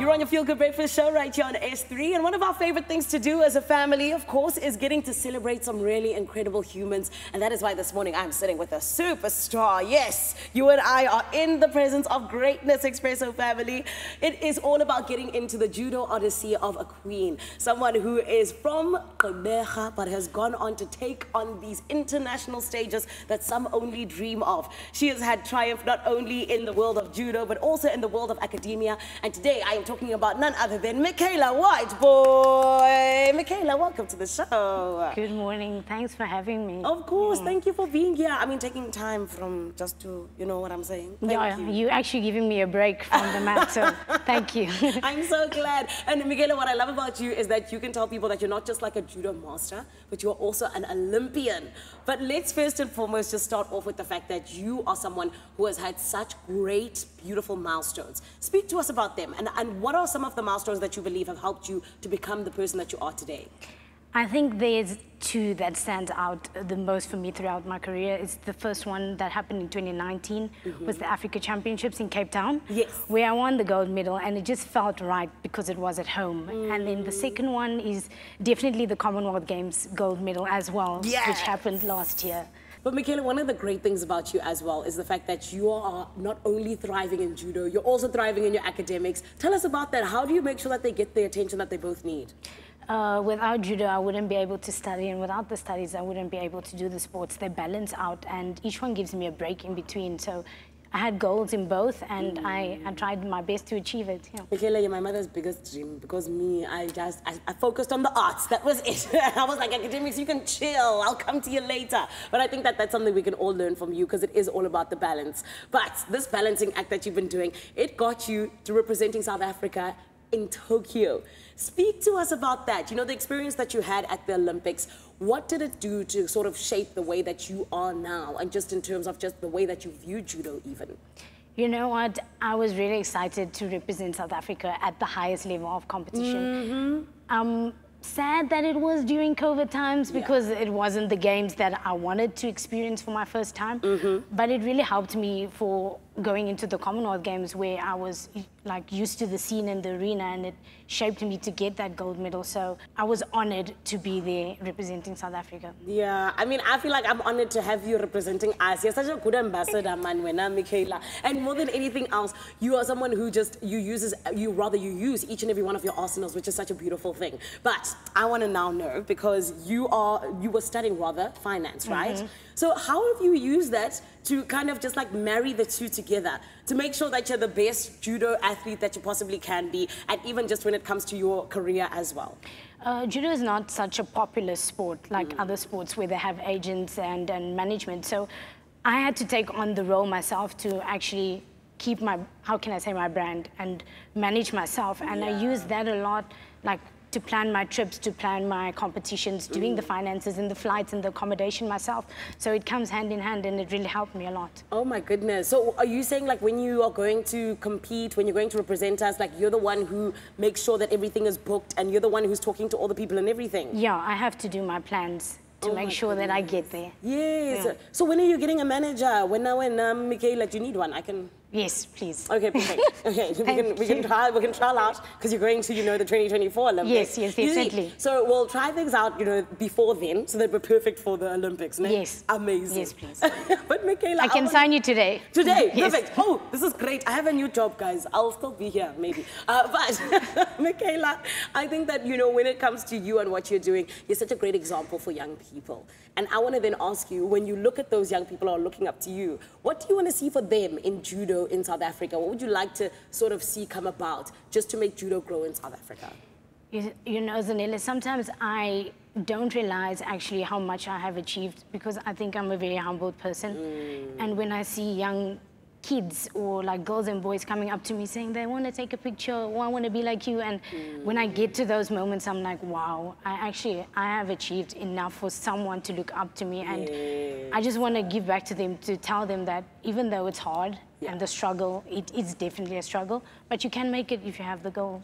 You're on your Feel Good Breakfast show right here on S3. And one of our favorite things to do as a family, of course, is getting to celebrate some really incredible humans. And that is why this morning I'm sitting with a superstar. Yes, you and I are in the presence of greatness, Expresso family. It is all about getting into the judo odyssey of a queen. Someone who is from Gqeberha, but has gone on to take on these international stages that some only dream of. She has had triumph not only in the world of judo, but also in the world of academia. And today I am talking about none other than Genoray Whitebooi. Michaela, welcome to the show. Good morning. Thanks for having me. Of course. Thank you for being here. I mean, taking time from just to, you know what I'm saying? Thank you. You're actually giving me a break from the mat, so thank you. I'm so glad. And Michaela, what I love about you is that you can tell people that you're not just like a judo master, but you're also an Olympian. But let's first and foremost just start off with the fact that you are someone who has had such great, beautiful milestones. Speak to us about them, and what are some of the milestones that you believe have helped you to become the person that you are today? I think there's two that stand out the most for me throughout my career. It's the first one that happened in 2019, was the Africa Championships in Cape Town, where I won the gold medal, and it just felt right because it was at home. And then the second one is definitely the Commonwealth Games gold medal as well, which happened last year. But Michaela, one of the great things about you as well is the fact that you are not only thriving in judo, you're also thriving in your academics. Tell us about that. How do you make sure that they get the attention that they both need? Without judo, I wouldn't be able to study, and without the studies, I wouldn't be able to do the sports. They balance out, and each one gives me a break in between. So I had goals in both, and I tried my best to achieve it. Yeah. Michaela, you're my mother's biggest dream, because me, I focused on the arts. That was it. I was like, academics, you can chill. I'll come to you later. But I think that that's something we can all learn from you, because it is all about the balance. But this balancing act that you've been doing, it got you to representing South Africa in Tokyo. Speak to us about that. You know, the experience that you had at the Olympics, what did it do to sort of shape the way that you are now, and just in terms of just the way that you view judo even? You know what? I was really excited to represent South Africa at the highest level of competition. Sad that it was during COVID times, because it wasn't the games that I wanted to experience for my first time. But it really helped me for going into the Commonwealth Games, where I was like used to the scene in the arena, and it shaped me to get that gold medal. So I was honored to be there representing South Africa. Yeah, I mean, I feel like I'm honored to have you representing us. You're such a good ambassador, Manwena, Michaela. And more than anything else, you are someone who just, you use each and every one of your arsenals, which is such a beautiful thing. But I want to now know, because you were studying finance, right? So how have you used that to kind of just like marry the two together to make sure that you're the best judo athlete that you possibly can be, and even just when it comes to your career as well? Judo is not such a popular sport like other sports where they have agents and management. So I had to take on the role myself to actually keep my, how can I say, my brand and manage myself. And I use that a lot, like to plan my trips, to plan my competitions, doing the finances and the flights and the accommodation myself. So it comes hand in hand, and it really helped me a lot. Oh my goodness. So are you saying, like, when you are going to compete, when you're going to represent us, like you're the one who makes sure that everything is booked, and you're the one who's talking to all the people and everything? Yeah, I have to do my plans to make sure that I get there. Yes. Yeah. So when are you getting a manager? When Michaela, do you need one? I can... Yes, please. Okay, perfect. Okay, we can trial out, because you're going to, you know, the 2024 Olympics. Yes, definitely. So we'll try things out, you know, before then, so that we're perfect for the Olympics. No? Yes. Amazing. Yes, please. But Michaela, I can sign you today. Today? Yes. Perfect. Oh, this is great. I have a new job, guys. I'll still be here, maybe. But Michaela, I think that, you know, when it comes to you and what you're doing, you're such a great example for young people. And I want to then ask you, when you look at those young people who are looking up to you, what do you want to see for them in judo in South Africa? What would you like to sort of see come about just to make judo grow in South Africa? You know, Zanele, sometimes I don't realize actually how much I have achieved, because I think I'm a very humble person. And when I see young kids or like girls and boys coming up to me saying they want to take a picture, or I want to be like you, and when I get to those moments, I'm like, wow, I have achieved enough for someone to look up to me. And I just want to give back to them, to tell them that even though it's hard and the struggle, it is definitely a struggle, but you can make it if you have the goal.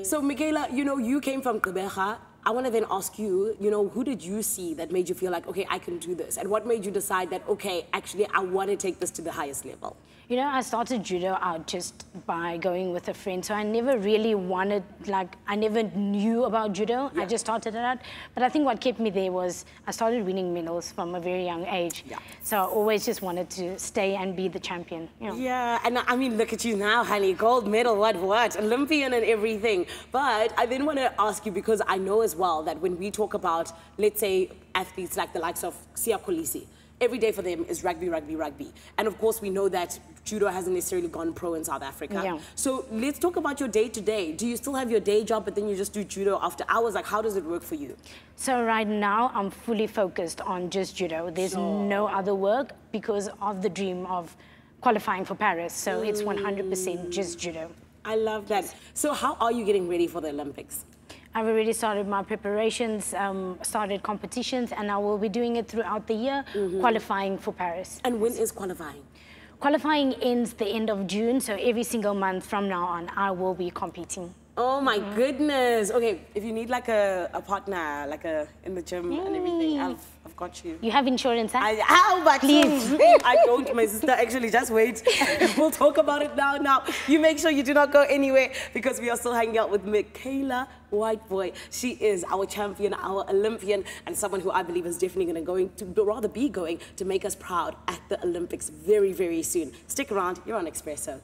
So Michaela, you know, you came from Gqeberha. I want to then ask you, you know, who did you see that made you feel like, okay, I can do this? And what made you decide that, okay, actually, I want to take this to the highest level? You know, I started judo out just by going with a friend. So I never really wanted, like, I never knew about judo. Yeah. I just started it out. But I think what kept me there was I started winning medals from a very young age. Yeah. So I always just wanted to stay and be the champion. You know? Yeah, and I mean, look at you now, honey. Gold medal, what? Olympian and everything. But I then want to ask you, because I know as well that when we talk about, let's say, athletes like the likes of Siya Kolisi, every day for them is rugby, rugby, rugby. And of course, we know that judo hasn't necessarily gone pro in South Africa. Yeah. So let's talk about your day-to-day. Do you still have your day job, but then you just do judo after hours? Like, how does it work for you? So right now, I'm fully focused on just judo. There's no other work because of the dream of qualifying for Paris. So it's 100% just judo. I love that. So how are you getting ready for the Olympics? I've already started my preparations, started competitions, and I will be doing it throughout the year, qualifying for Paris. And when is qualifying? Qualifying ends the end of June, so every single month from now on, I will be competing. Oh my goodness. Okay, if you need like a partner, like in the gym and everything, I've got you. You have insurance, huh? How much? Please. I don't, my sister. Actually, just wait. We'll talk about it now. Now, you make sure you do not go anywhere because we are still hanging out with Genoray Whitebooi. She is our champion, our Olympian, and someone who I believe is definitely going to be going to make us proud at the Olympics very, very soon. Stick around. You're on Expresso.